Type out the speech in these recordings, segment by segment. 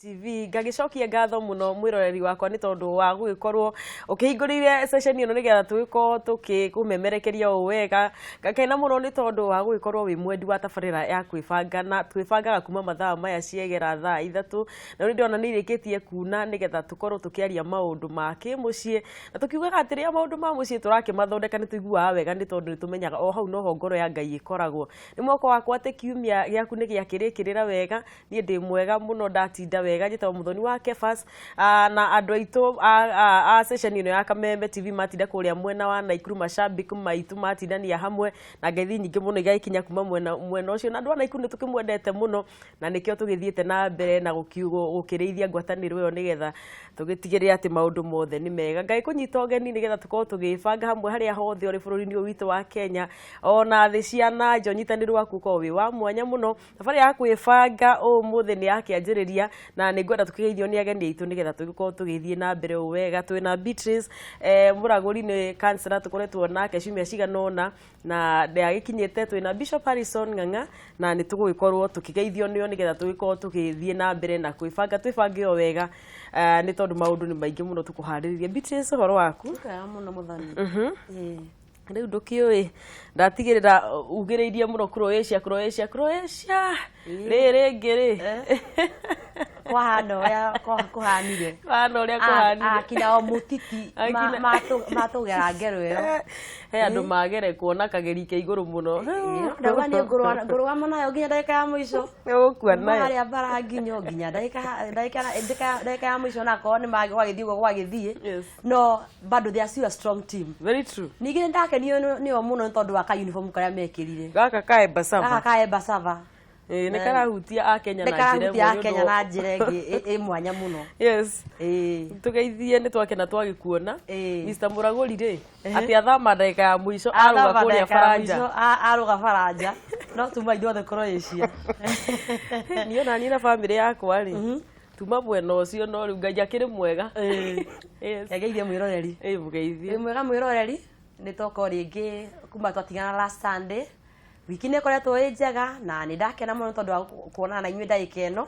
TV ngagicokia ngatho muno mwiroreri wakwa ni tondu wa gugikorwo ukihingurire session ino nigetha tugikorwo tukikumemerekeria o wega ngakena muno ni tondu wa gugikorwo wi mwendi wa tabarira ya kwibanga na twibangaga kuma mathaa maya ciegera thaa 3 na ndona ni irikitie kuna nigetha tukorwo tukiaria maundu ma kimucie na tukiugaga atiria maundu ma mucie turakimathondeka ni tuiguaga wega ni tondu ni tumenyaga o hau no ngoro ya Ngai ikoragwo ni mwako wakwa ati kiumia giaku ni giakirikirira wega ni ndi mwega muno ndatinda wega njitwa muthoni wa Kefas na andu aitu a session ino ya Kameme TV matinda kuria mwena wa Naikuru mashabiki maitu matindania hamwe na ngethi nyingi muno igaikinya kuma mwena ucio na andu a Naikuru tukimwendete muno na nikio tugithiete na mbere na gukirithia ngwataniro yo nigetha tugitigirira ati maundu mothe ni mega Ngai kunyita ogeni nigetha tukorwo tugibanga hamwe haria hothe uri bururi-ini witu wa Kenya ona thi ciana njonyitaniru waku ko wi wa mwanya muno tafari ya kwibanga umuthi ni yakianjiriria na ningwenda tukigeithio ni ageni aitu nigetha tugikorwo tugithie na mbere wega twina Beatrice muraguri ni kansela tukoretwo nake ciumia ciganona na ndagikinyite twina Bishop Harrison Ng'ang'a na ni tugikorwo tukigeithio nio nigetha tugikorwo tugithie na mbere na kwibanga twibange o wega ni tondu maundu ni maingi muno tukuhaririria Beatrice horo waku muno muthani riu ndukiui ndatigirira ugiriirie muno Croatia riri ngiri kwahano ya kuhanire bana uria kuhanire akina o mutiti matugera ngero yo he andu magere kuona kageri ke iguru muno ndaga ni ngurwa munayo nginya ndagika ya muico gukua nayo ari abara nginyo nginya ndagika ya muico na ko ni gwagithie no bado they are still a strong team. Very true. Nigire ndake niyo muno tondu wa ka uniform karia mekirire gaka kae basava ni karahutia a Kenya na njire ngi mwanya muno. Yes. Tugeithie ni twakena twagikuona Mr. Muraguri ri ati athama ndagika ya muico aruga kuria Faranja no tuma ithuothe Croatia niyo na ni na family yakwa ri tuma mwena ucio no riu Ngai akiri mwega yes ngeithie mwiroreri mugeithie mwega mwiroreri ni toko ringi kuma twatigana last Sunday wiki ni koretwo njega na ni ndakena muno tondu wa kuonana na inyuĩ ndagika ĩno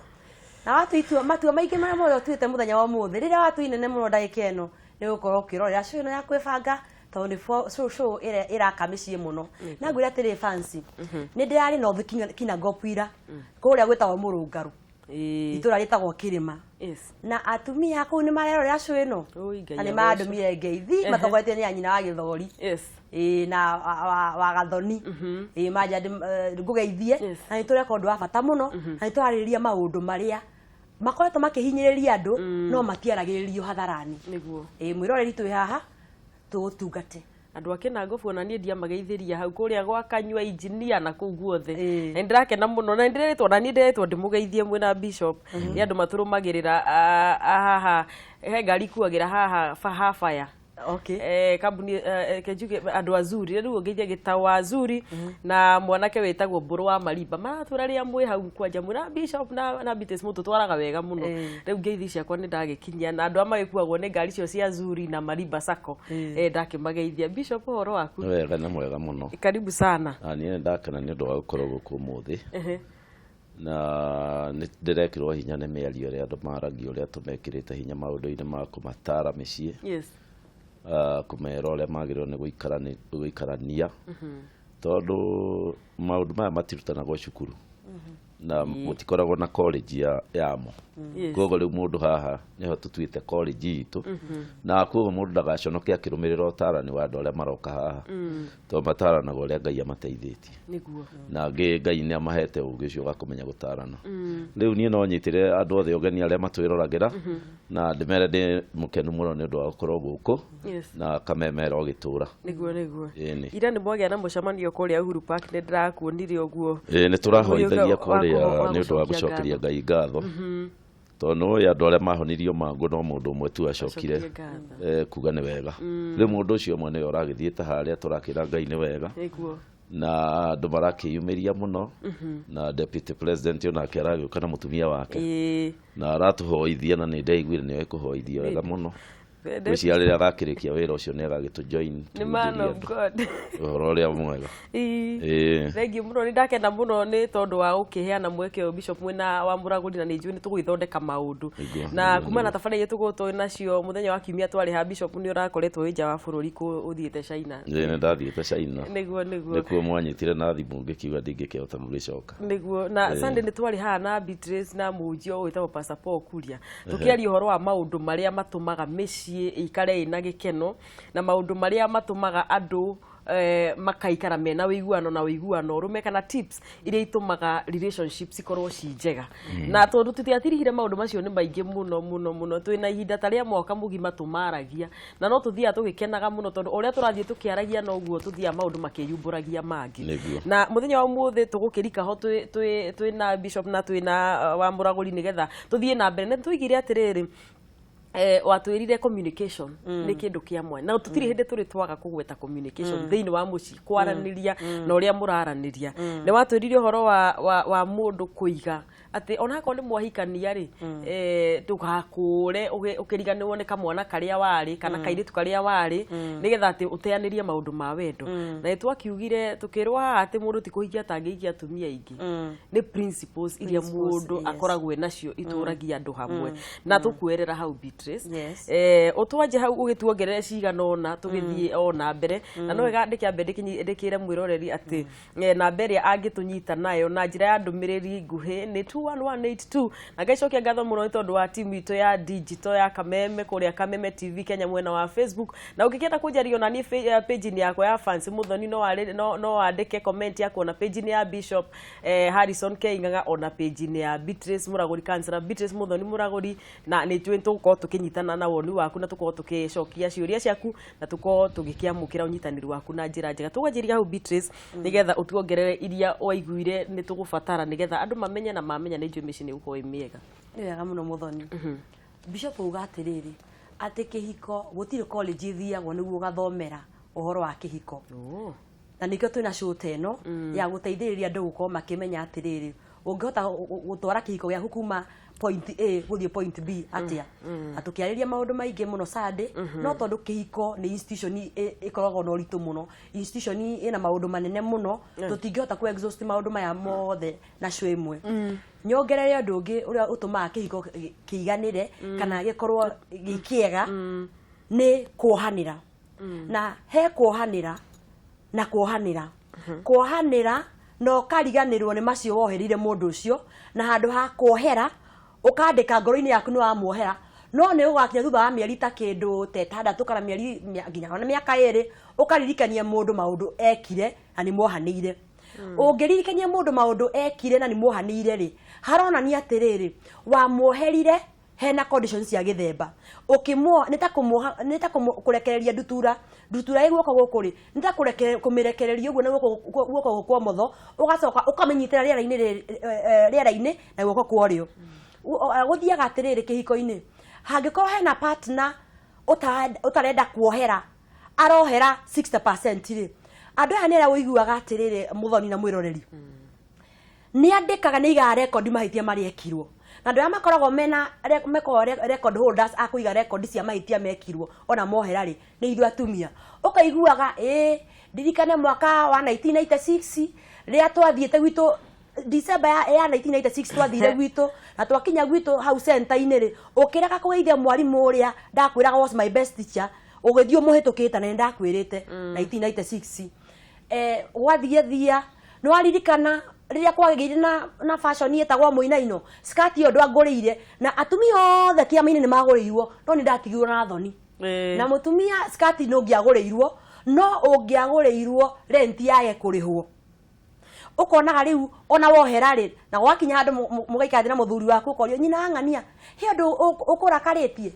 na watu matua maingi marĩa mothe tuite muthenya wa ũmũthĩ rĩrĩa watu inene muno ndagika ĩno ni gukorwo kirorera show ĩno ya kwĩbanga tondu show iraka mĩciĩ muno na ngwĩra atĩrĩ fancy ni ndirarĩ no kinya ngopira kũrĩa gwĩtagwo Mũrũngarũ itura ritagwo Kirima na atumia kũu ni marerorera show ĩno na ni mandũmire ngeithi matogoretio ni anyina wa Gĩthori na wa Gathoni maja ngugeithie na nitureka undu wa bata muno na niturariria maundu maria makoretwo makihinyiriria andu no matiaragiririo hatharani niguo mwiroreri twi haha tugutungate andu akena ngofu na nie ndia mageithiria hau kuria gwa Kanyua engineer na kuu guothe na ndirakena muno na ndiretwo na nie ndiretwo ndimugeithie mwena Bishop ni andu maturumagirira haha he ngari kuagira haha fire kambuni kejuge andu azuri riu ngeithie gitawa azuri na mwanake wetagwo Mburu wa Marimba maraturaria mwe hau kwanja mwena Bishop na Beatrice mutu twaraga wega muno riu ngeithi ciakwa ni ndagikinyia na andu amagikuagwo ni ngari cio cia Azuri na Marimba Sacco ndakimageithia Bishop horo waku wega na mwega muno karibu sana ni ndakena ni ndu wa gukorwo guku muthi na ni ndirekirwo hinya ni miario ria andu maragio ria tumekirite hinya maundu-ini ma kumatara micii kumera uria magirwo ni guikarania tondu maundu maya matirutanagwo cukuru na gutikoragwo na college yamo koguo riu mundu haha niho tutuite college itu na koguo mundu ndagaconoke akirumirira utarani wa andu aria maroka haha to mataranagwo uria Ngai amateithĩtie niguo na Ngai ni amahete ugi ucio wa kumenya gutarana riu nie no nyitire andu othe ogeni aria matwĩroragira na ndimere ndi mukenu muno ni undu wa gukorwo guku na Kameme rogitura niguo ira ni mwagia na mucemanio kuria Uhuru Park ni ndirakuonire uguo ni turahoithagia kuria ni undu wa gucokeria Ngai ngatho tondu ya andu aria mahonirio mangu no mundu umwe tu acokire kuga ni wega riu mundu ucio umwe ni uragithiite haria turakira Ngai ni wega na andu marakiyumiria muno na deputy president onake aragiuka na mutumia wake na aratuhoithia na ni ndaiguire ni ekuhoithia wega muno gwiciarira agakirikia wira ucio ni agagito join ni man of God ororia mwega thengi muno ni ndakenda muno ni tondu wa ukiheana mweke o Bishop mwena wa Muraguri na ni njui ni tugithondeka maundu na kuma na tafari yetu gutu nacio muthenya wa kiumia twari ha Bishop ni urakoretwo nja wa bururi ku uthiete China ni ndathiete China niguo mwanyitire na thimu ngikiuga ndingikehota mugicoka niguo na Sunday ni twari ha na Beatrice na Munjio witagwo Pastor Paul Kuria tukiaria uhoro wa maundu maria matumaga micii ikare ina gikeno na maundu maria matumaga andu makaikara mena wiguano na wiguano rume kana tips iria itumaga relationships ikorwo ci njega na tondu tutiatirihire maundu macio ni maingi muno twina ihinda taria mwaka mugima tumaragia na no tuthia tugikenaga muno tondu uria turathie tukiaragia no guo tuthia maundu makiyumburagia mangi na muthenya wa muthi tugukirika ho twina Bishop na twina wa Muraguri nigetha tuthie na mbere na tuigire atiriri watwirire communication ni kindu kia mwanya na tutiri hindi turi twaga kugweta communication thiini wa muci kwaraniria na uria muraraniria ni watwirire horo wa mundu kuiga ati ona ko ni mwahikania ri ndugakure ukiriganirwo ni kamwana karia wari kana kairitu karia wari nigetha ati uteanirie maundu ma wendo na twakiugire tukirwa ati mundu tikuhikia tangiikia atumia ingi ni principles iria mundu akoragwe nacio ituragia andu hamwe na tukwerera hau Beatrice utwaje hau ugituongerere ciganona tugithie ona mbere na no wega ndikiambe ndikire mwiroreri ati na mbere angitunyita nayo na njira ya ndumiriri nguhi ni 21182 na gaicokia ngatho muno tondu wa timu itu ya digital ya Kameme kuria Kameme TV Kenya mwena wa Facebook na ukikienda kunjario na ni page ni yako ya fans Muthoni no andike comment yako na page ni ya Bishop Harrison Keingaga ona page ni ya Beatrice Muraguri Councillor Beatrice Muthoni Muraguri na ni tuko tukinyitana na woni waku na tuko tukicokia ciuria ciaku na tuko tugikiamukira unyitaniri waku na njira njega tugajiria hau Beatrice nigetha utuongerere iria waiguire ni tugubatara nigetha andu mamenye na mamenya ni njumi cini uko imiega wega muno Muthoni Bishop ugatiriri ati kihiko gutire college thiagwo niguo gathomera uhoro wa kihiko na nikio twina show teno ya guteithiriria andu gukorwo makimenya atiriri ungihota gutwara kihiko gya hukuma point A guthie point B atia atukiariria maundu maingi muno Sunday no tondu kihiko ni institution ikoragwo no ritu muno institution ina maundu manene muno tutingihota ku exhaust maundu maya mothe na show imwe nyongerere andu ungi uria utumaga kihiko kiiganire kana gikorwo gikiega ni kuohanira na he kuohanira na kuohanira no kariganirwo ni macio woherire mundu ucio na handu ha kuohera ukandika ngoro-ini yaku ni wa muohera no ni ugakinya thutha wa mieri ta kindu tetandatu kana mieri nginya ona miaka iri ukaririkania mundu maundu ekire na ni muohanire ungiririkania mundu maundu ekire na ni muohanire ri haronania atiriri wa muoherire hena conditions cia githemba ukimwo nita kurekereria ndutura igwoko gukuri nita kumirekereria uguo na gwoko gukwo motho ugacoka ukamenyitira riera-ini na gwoko kworio guthiaga atiriri kihiko-ini hangikorwo hena partner utarenda kuohera arohera 60% ri andu aya nira uiguaga atiriri Muthoni na mwiroreri ni andikaga ni iga record mahitia mari ekirwo na ndu makoragwo mena record holders akuiga record cia mahitia mekirwo ona mohera ri ni ithu atumia ukaiguaga ndirikane mwaka wa 1996 ria twathiete gwitu December ya 1996 twathire gwitu na twakinya gwitu hau center-ini ri ukireka kugeithia mwarimu uria ndakwiraga was my best teacher ugithio muhitukite na ndakwirite 1996 wathia no aririkana riria kwageire na fashion yetagwo muinaino skirt yo ndwanguriire na atumia othe kiama-ini ni maguriirwo no ni ndatigirwo na thoni na mutumia skirt no ngiaguriirwo no ungiaguriirwo rent yake kurihwo ukonaga riu ona wohera ri na gwakinya handu mugaikathira muthuri waku ukorio nyina ang'ania he andu ukurakaritie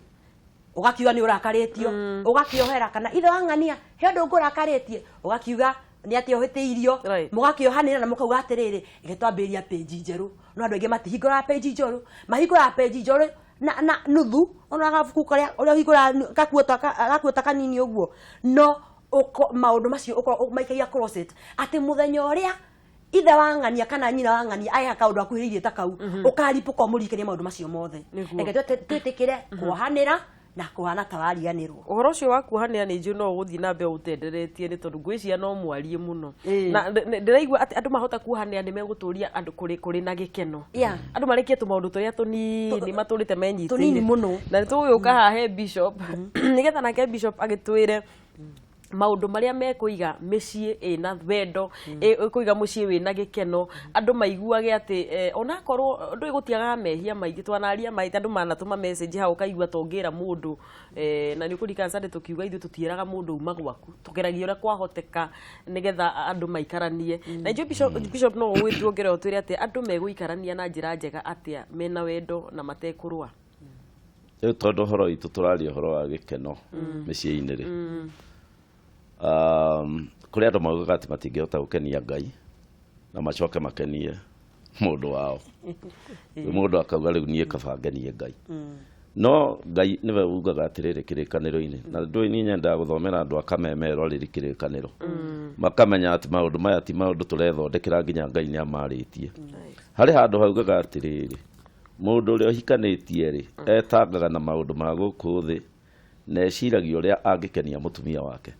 ugakiuga ni urakarietio ugakiohera kana ithe ang'ania he andu ukurakaritie ugakiuga ni ati ohiteirio mugakiohanira na mukauga atiriri igitwambiria page njeru no andu aingi matihingura page njeru mahingura page njeru na nuthu ona gabuku karia uria hingura gakuota kanini uguo no maundu macio maikagia closet ati muthenya uria ithe wang'ania kana nyina wang'ania aya kaundu akuhiririe ta kau ukaripuka murikania maundu macio mothe eke twetikire kuohanira na kuhana tawariganirwo uhoro ucio wa kuohanira ni nju no guthii na mbe utenderetie ni tondu ngwiciria no mwarie muno na ndiraigua ati andu mahota kuohanira ni meguturia andu kuri na gikeno andu marikie tu maundu turia tunini maturite menyitire tunini muno na nituguyuka hahe bishop nigetha nake bishop agitwire maundu maria mekuiga micii ina wendo kuiga mucii wina gikeno andu maiguage ati ona korwo ndu igutiaga mehia maingi twanaria maita andu manatuma message hau kaigua tongira mundu na ni kurika sande tukiuga ithu tutiraga mundu uma gwaku tukeragia ura kwahoteka nigetha andu maikaranie na ijo bishop no gwituongere otwire ati andu meguikarania na njira njega atia mena wendo na matekurwa tondu horo itu turaria horo wa gikeno micii-ini ri kuri andu maugaga ati matingihota gukenia Ngai na macoke makenie mundu wao mundu akauga riu nie kaba ngenie Ngai no Ngai niwe ugaga atiriri kirikaniro-ini na ndu ni nyenda guthomera andu akamemero riri kirikaniro makamenya ati maundu maya ti maundu turethondekera nginya Ngai ni amaritie hari handu haugaga atiriri mundu uria hikanitie ri etangaga na maundu ma guku thi na eciragia uria angikenia mutumia wake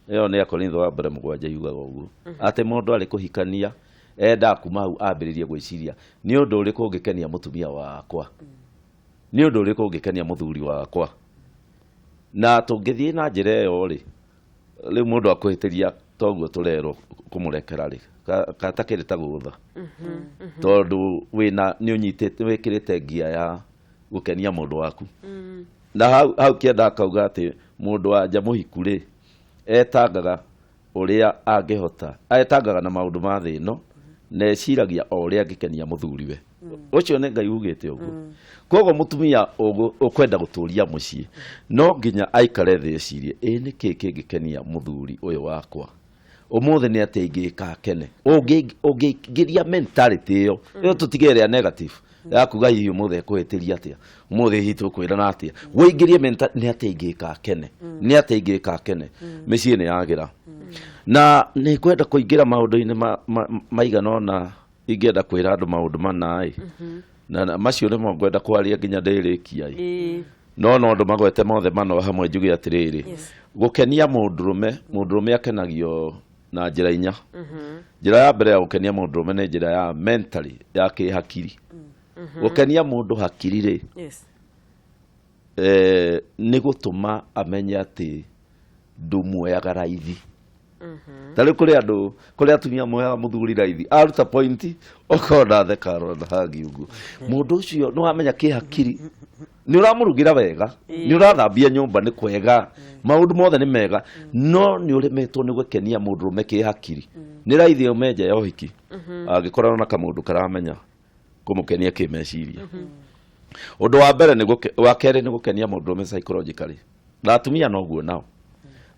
iyo ni Akorintho wa mbere 7 yugaga uguo ati mundu ari kuhikania enda kuma hau ambiririe gwiciria ni undu uriku ungikenia mutumia wakwa ni undu uriku ungikenia muthuri wakwa na tungithie na njira iyo ri riu mundu akuhitiria toguo turero kumurekera ri katakirita gutha tondu wina ni unyitite wikirite ngia ya gukenia mundu waku na hau kienda akauga ati mundu wa nja muhiku ri etangaga uria angihota etangaga na maundu ma thi no na eciragia uria angikenia muthuri we ucio ni Ngai ugite uguo kogo mutumia ukwenda guturia mucii no nginya aikare thi ecirie niki kingikenia muthuri uyu wakwa umuthi ni ati ingika kene ungigiria mentality iyo tutigere negative yakuga hihi umuthi kuhitiria atia umuthi hitu kwirana atia wingirie mentality ni ati ingika kene ni ati ingika kene micii ni yagira na ni kwenda kuingira maundu-ini maiganona ingenda kwira andu maundu manai na macio ni mo ngwenda kwaria nginya ndirikia no ndu magwete mothe mano hamwe njugi atiriri gukenia mundurume akenagio na njira inya njira ya mbere ya gukenia mundurume ni njira ya mentally ya kihakiri gukenia mundu hakiri ri ni gutuma amenye ati ndumuoyaga raithi tari kuri atumia moyaga muthuri raithi aruta point okona thekaro na hagi uguo mundu ucio no amenya kihakiri ni uramurugira wega ni urathambia nyumba ni kwega maundu mothe ni mega no ni uremetwo ni gukenia mundu rume kihakiri ni raithi umenja ya uhiki agikorana na kamundu karamenya kumukenia kimeciria undu wa mbere ni wa kere ni gukenia mundu rume psychologically na atumia no guo nao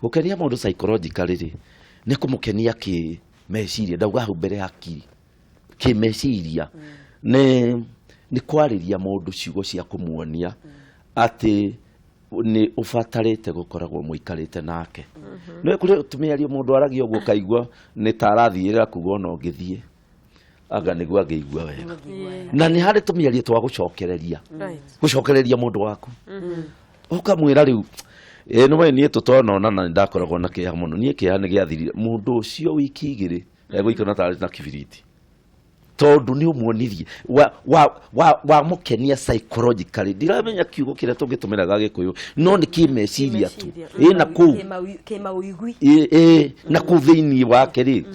gukenia mundu psychologically ri ni kumukenia kimeciria ndauga hau mbere hakiri kimeciria ni kwariria mundu ciugo cia kumuonia ati ni ufatarite gukoragwo muikarite nake no kuri tumiario mundu aragi uguo kaigwa ni tarathirira kugo no ngithie aga niguo ageigua wega na ni hari tumiario twa gucokereria mundu waku ukamwira riu no we nie tutonona na ndakoragwo na kiha muno nie kiha ni giathirire mundu ucio wiki igiri egwikana tari na kibiriti tondu ni umuonirie wa mukenia psychologically ndiramenya kiugo kire tungitumiraga gikuyu no ni kimeciria tu na ku kimauigwi na ku thiini wake ri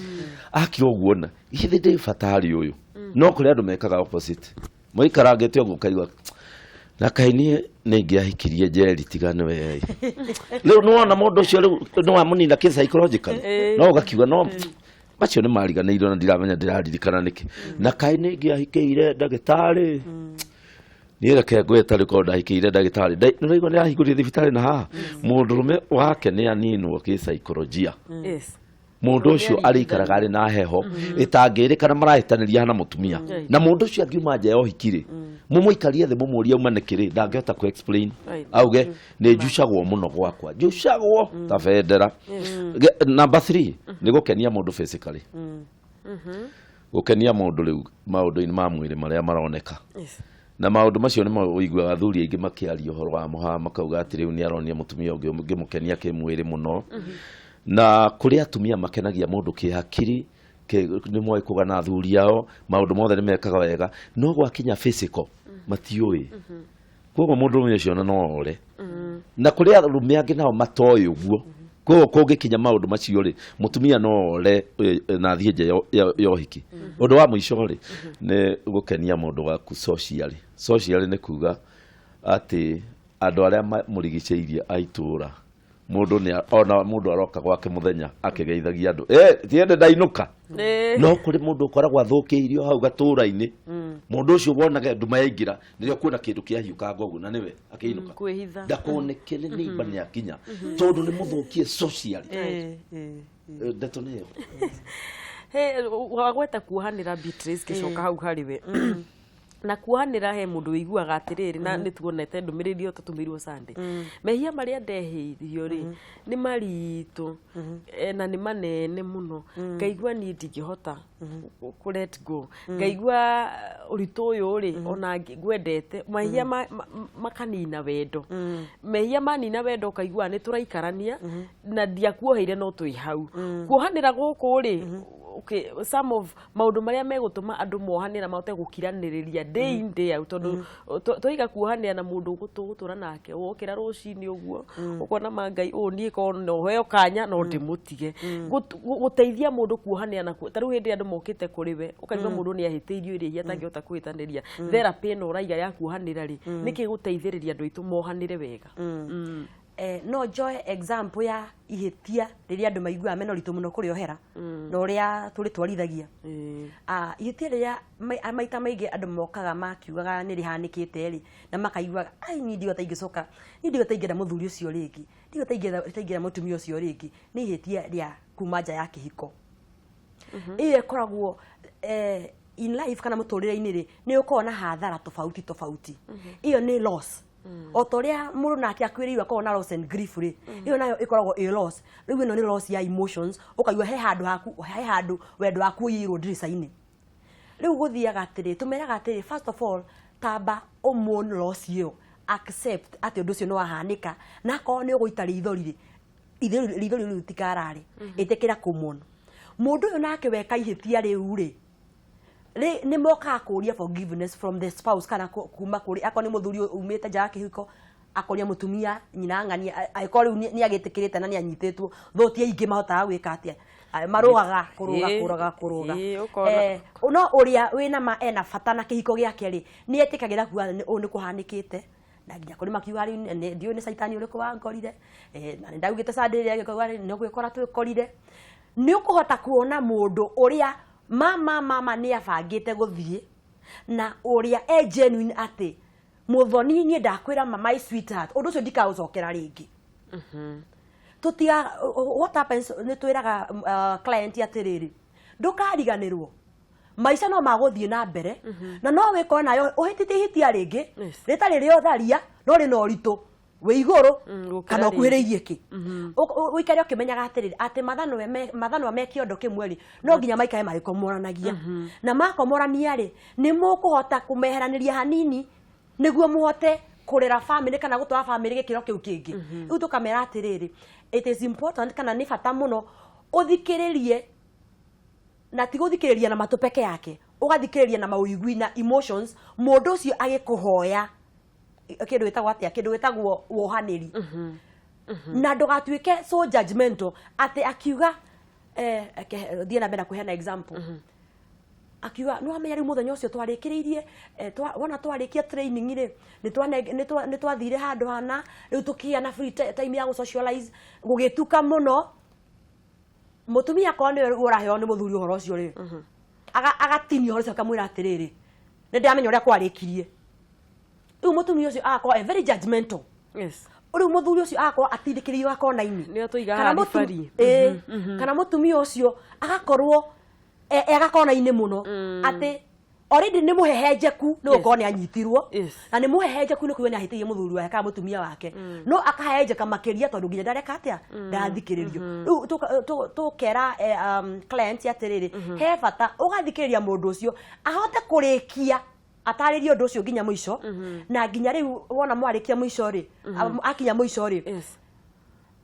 akiro guona ithi ndi fatari uyu no kuri andu mekaga opposite moikarangete uguo kaigwa na kaini ni ngiahikirie jeri tigane we riu nuona mundu ucio riu no amunina ki psychologically no gakiuga no macio ni mariganĩirwo na ndiramenya ndiraririkana niki na kai ni ngiahikeire ndagĩtarĩ ni reke ngweta riko ndahikeire ndagĩtarĩ nĩraigua nĩrahingũrire thibitarĩ na haha mũndũrũme wake nĩ aninwo kĩ psychologia mundu ucio arikaraga ari na heho itangirikana marahitaniria na mutumia na mundu ucio angiuma nja yo hikire mumuikarie the mumuria uma nikiri ndangihota ku explain auge ni njucagwo muno gwakwa njucagwo ta federa number 3 ni gukenia mundu physically gukenia mundu riu maundu-ini ma mwiri maria maroneka na maundu macio nĩ maiguaga athuri aingĩ makĩaria ũhoro wa mũhaha makauga atĩ rĩu nĩ aronia mũtumia ũngĩ ũngĩmũkenia kĩmwĩrĩ mũno na kũrĩ atumia makenagia mũndũ kĩhakiri nĩ moĩ kũgana athuri ao maũndũ mothe nĩ mekaga wega no gwakinya physical matiũĩ koguo mũndũ ũcio no ore na kũrĩ arũme angĩ nao matoĩ ũguo koguo kũngĩkinya maũndũ macio rĩ mũtumia no ore na thiĩ nja ya ũhiki ũndũ wa mũico rĩ nĩ gũkenia mũndũ waku socially nĩ kuga atĩ andũ arĩa mũrigicĩirie aitũra ona mũndũ aroka gwake mũthenya akĩgeithagia andũ tiende ndainũka no kũrĩ mũndũ ũkoragwo athũkĩirio hau gatũra-inĩ mũndũ ũcio wonaga nduma yaingĩra nĩrĩo kuona kĩndũ kĩahiũkanga ũguo na nĩwe akĩinũka ndakoneke nĩ neighbor nĩ akinya tondũ nĩ mũthũkie socially ndeto nĩyo wagweta kuohanĩra Beatrice gĩcoka hau harĩ we na kuohanĩra he mũndũ wĩiguaga atĩrĩrĩ na nĩ tuonete ndũmĩrĩri ĩyo tũtũmĩirwo Sunday mehia marĩa ndehĩirio rĩ nĩ maritũ na nĩ manene mũno ngaigua niĩ ndingĩhota ku let go ngaigua ũritũ ũyũ rĩ ona ngwendete mehia makanina wendo mehia manina wendo ũkaigua nĩ tũraikarania na ndiakuoheire no twĩ hau kuohanĩra gũkũ rĩ some of maundu maria megutuma andu mohanira mahote gukiraniriria day in day out tondu toiga kuohanira na mundu gutura nake wokira rucini uguo ukona mangai ni ko no heo kanya no ndimutige guteithia mundu kuohanira na taru hindi andu mokite kuri we ukaigwa mundu ni ahiteirio iria atangihota kwitaniria therapy no raiga ya kuohanira ri niki guteithiriria andu itu mohanire wega no joy example ya ihitia riria andu maigua meno ritu muno kuriohera no ria turi twarithagia ihitia riria maita maingi andu mokaga makiugaga ni rihanikite ri na makaigua ai ni ndigota ingicoka ni ndigota ingenda muthuri ucio ringi ndigota ingenda mutumia ucio ringi ni ihitia ria kuma nja ya kihiko iyo koragwo in life kana muturire-ini ri ni ukona hathara tofauti iyo ni loss otoria muru nake akwiriwa ko na loss and grief ri iyo nayo ikoragwo a loss riu no ni loss ya emotions ukaiwa he handu wendo waku yiro ndirica-ini riu guthiaga atiri tumeraga atiri first of all tamba omon loss yo accept ati undu ucio no wahanika na ko ni uguita ithori riu tikarari itekira kumon mundu uyu nake weka ihitia riu ri ni moka akuria forgiveness from the spouse kana kuma kuri akoni muthuri umite nja kihiko akoria mutumia nyina ngani aikori ni agitikirite na ni anyitetwo thotie ingi mahotaga gwika atia marugaga kuruga no uria wina ma ena bata na kihiko giake ri ni etikagira kuwa ni kuhanikite na nginya kuri makiuga ri ndio ni saitani uriku wangorire na ndagugite Sunday ri agikuga ri no gwikora twikorire ni ukuhota kuona mundu uria mama ni abangite guthie na uria genuine ati muthoni ni ndakwira mama sweetheart undu ucio ndikaucokera ringi tutia what happens ni twiraga client atiriri ndukariganirwo maisha no maguthie na mbere na no wikora nayo uhitite hitia ringi ritari rio tharia no ri no ritu we iguru kana ukuhiriirie ki uikare ukimenyaga atiriri ati mathano me kiondo kimweri no nginya maikae marikomoranagia na makomorania ri ni mukuhota kumeheraniria hanini niguo muhote kurera family kana gutwara family gikiro kiu kingi riu tukamera atiriri it is important kana ni bata muno uthikiririe na ti guthikiriria na matu peke yake ugathikiriria na mauigwi na emotions mundu ucio agikuhoya kindu wetagwo atia kindu wetagwo wohaniri na ndugatuike so judgmental ati akiuga thie na mbere kuhena example akiuga no amenya ri muthenya ucio twarikiriirie wona twarikia training ri ni twathire handu hana riu tukia na free time ya socialize gugituka muno mutumia ko ni uraheo ni muthuri uhoro ucio ri agatinio horo kamwira atiriri ni ndamenya uria kwarikirie riu mutumia ucio akwa very judgmental riu muthuri ucio akwa atindikiririo akwa na ini ni atuiga harifari kana mutumia ucio agakorwo agakona ini muno ati already ni muhehenjeku ni uko ni anyitirwo na ni muhehenjeku ni kuona ahitiye muthuri wake kana mutumia wake no akahenjeka makiria tondu nginya ndareka atia ndathikiririo riu tukera client atiriri he bata ugathikiriria mundu ucio ahote kurikia ataririo ndu ucio nginya muico na nginya riu wona mwarikia muico ri akinya muico ri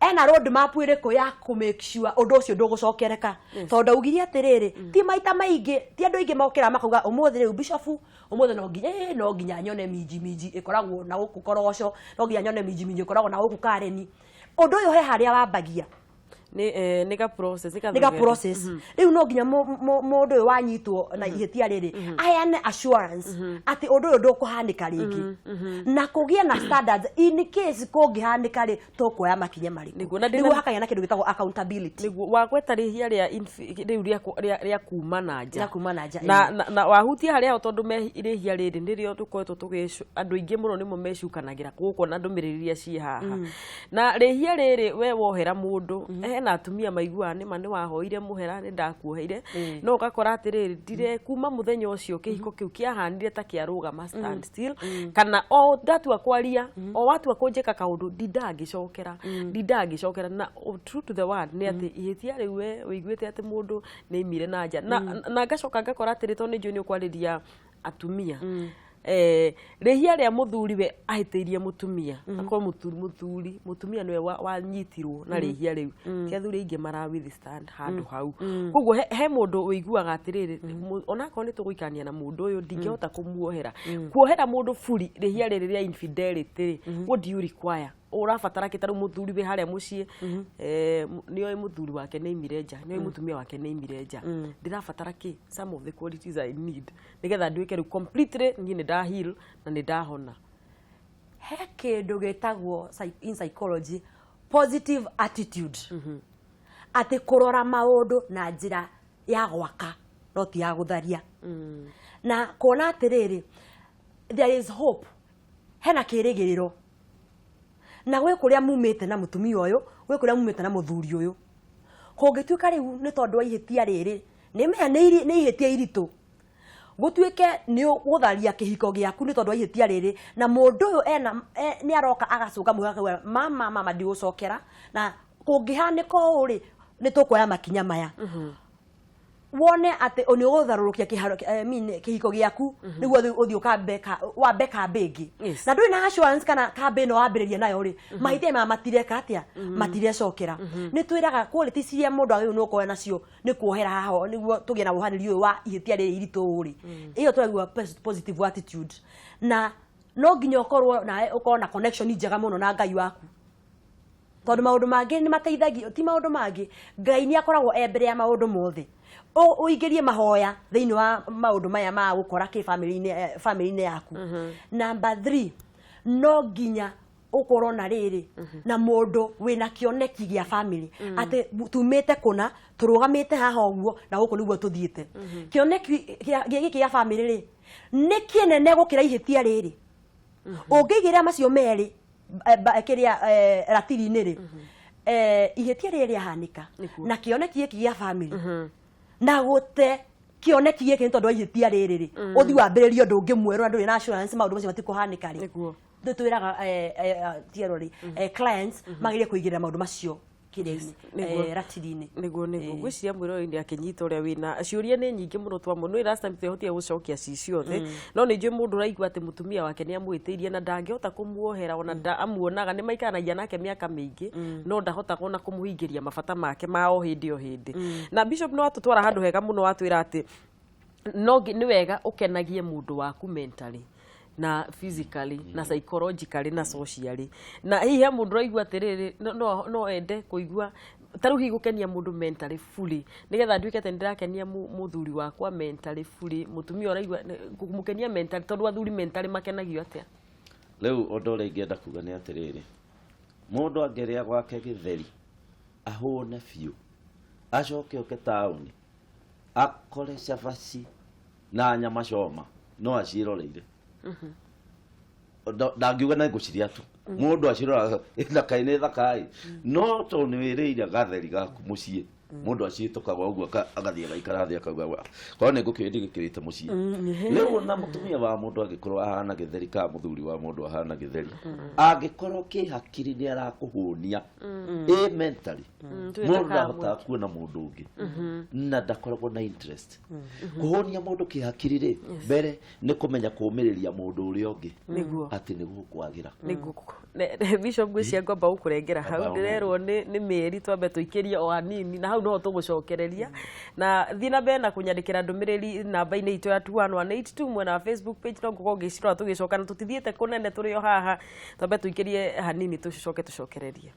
ena road map iriku ya ku make sure undu ucio ndugucokereka tondu augirie atiriri ti maita maingi ti andu aingi mokira makauga umuthi riu bishofu umuthi no nginya nyone minji ikoragwo na guku koroco no nginya nyone minji ikoragwo na guku kareni undu uyu he haria wambagia ni ga process riu no nginya mundu uyu wanyitwo na ihetia riri aheane assurance ati undu uyu ndukuhanika ringi na kugia na standards in case kungihanika ri tukuoya makinya mariku riu hakagĩa na kindu gitagwo accountability wagweta rihia riu ria kuma na nja na wahutia haria tondu rihia riri nirio tukoetwo tugishu andu ingi muno nimo mecukanagira guko na ndumiririria ci haha na rihia riri we wohera mundu na atumia maigua nima ni wahoire muhera ni ndakuoheire no ugakora atiriri ndire kuma muthenya ucio kihiko kiu kiahanire ta kiarugama stand still kana o ndatua kwaria o watua kunjika kaundu ndindangicokera na true to the word ni ati ihetia riu we uiguite ati mundu ni imire na nja na ngacoka ngakora atiri to ni njuni ukwariria atumia rehia ria muthuri we ahiteirie mutumia akwa mutumia niwe wanyitirwo na rehia riu ti athuri ingi mara withstand handu hau koguo he mundu uiguaga atiriri onako ni tuguikania na mundu uyu ndingehota kumuohera kuohera mundu furi rehia riri ria infidelity what do you require urabatara kitaru muthuri we haria mucie niyo muthuri wake ni imireja niyo mutumia wake ni imireja ndirabatara ki some of the qualities I need nigetha nduike completely nyine da heal na ni ndahona he kindu gitagwo in psychology positive attitude ati kurora maundu na njira ya gwaka no ti ya gutharia na kona atiriri there is hope hena kirigiriro na gwe kuria mumite na mutumia uyu gwe kuria mumite na muthuri uyu kungituika riu ni tondu ihetia riri ni mea ni ihetia iritu gutuike ni gutharia kihiko giaku ni tondu ihetia riri na mundu uyu ni aroka agacuka muhaka mama ndigocokera na kungihanika uri ni tukuoya makinya maya wone ati oni gutharurukia kihiko giaku niguo uthi ukambeka wa beka begi na ndui na assurance kana kambe no wambiriria nayo ri mahite matireka atia matirecokera ni twiraga quality cia mundu agiu no koe nacio ni kuohera haho niguo tugie na wohaniri uyu wa ihetia riri iritu ri iyo twagua positive attitude na no nginya ukorwo na ukorwo na connection njega muno na Ngai waku tondu maundu mangi ni mateithagio ti maundu mangi Ngai ni akoragwo mbere ya maundu mothe uingirie mahoya thiini wa maundu maya ma gukora ki family yaku number 3 no nginya ukorwo na riri na mundu wina kioneki gia family ati tumite kuna turugamite haha oguo na guko niguo tuthiite kioneki giki gia family ri ni kinene gukira ihetia riri ungigira macio meri kiria ratiri-ini ri ihetia riri ahanika na kioneki giki gia family na gute kioneki giki tondu ihetia riri ri uthi wambiririo ndungi mweru na nduri na assurance maundu macio matikuhanika ri twiraga tierori clients magirie kuigira maundu macio ratiri-ini niguo gwiciria mwirori akinyita uria wina ciuria ni nyingi muno twamo no last time twehotia gucokia ciothe no ni njui mundu raigua ati mutumia wake ni amwitiirie na ndangihota kumuohera ona amuonaga ni maikanagia nake miaka mingi no ndahota kuona kumuhingiria mabata make ma o hindi na bishop no atutwara handu hega muno watwira ati no ni wega ukenagie mundu waku mentally na physically na psychologically na socially na hihi mundu raigua atiriri no ende kuigua taru hi gukenia mundu mentally fully nigetha nduike ati ndirakenia muthuri wakwa mentally fully mutumia raigua kumukenia mentally tondu athuri mentally makenagio atia riu undu ringi enda kuga ni atiriri mundu angeria gwake githeri ahone fiu acoke oke tauni akore cabaci na nyama coma no aciroreire ndangiuga na nguciria tu mundu acirora ina kaine thakai no to ni wiriire gatheri gaku mucie mundu acitukaga uguo agathie gaikara thia akauga kwa ne ngukirite mucii leo na mutumia wa mundu agikorwo ahana githeri ka muthuri wa mundu ahana githeri agikorwo ki hakiri ni arakuhunia mentally mundu ndahota kuona mundu ungi na ndakoragwo na interest kuhunia mundu ki hakiri ri mbere ni kumenya kumiriria mundu uria ungi ati ni gukwagira Bishop Gwicia ngomba ukurengera hau ndirerwo ni meri twambe tuikirie o anini na hau no tugucokereria na thina be na kunyandikira ndumiriri namba-ini itu ya 21182 mwena wa Facebook page no nguko ngicirora tugicoka na tutithiete kunene turi o haha twambe tuikirie hanini tucokererie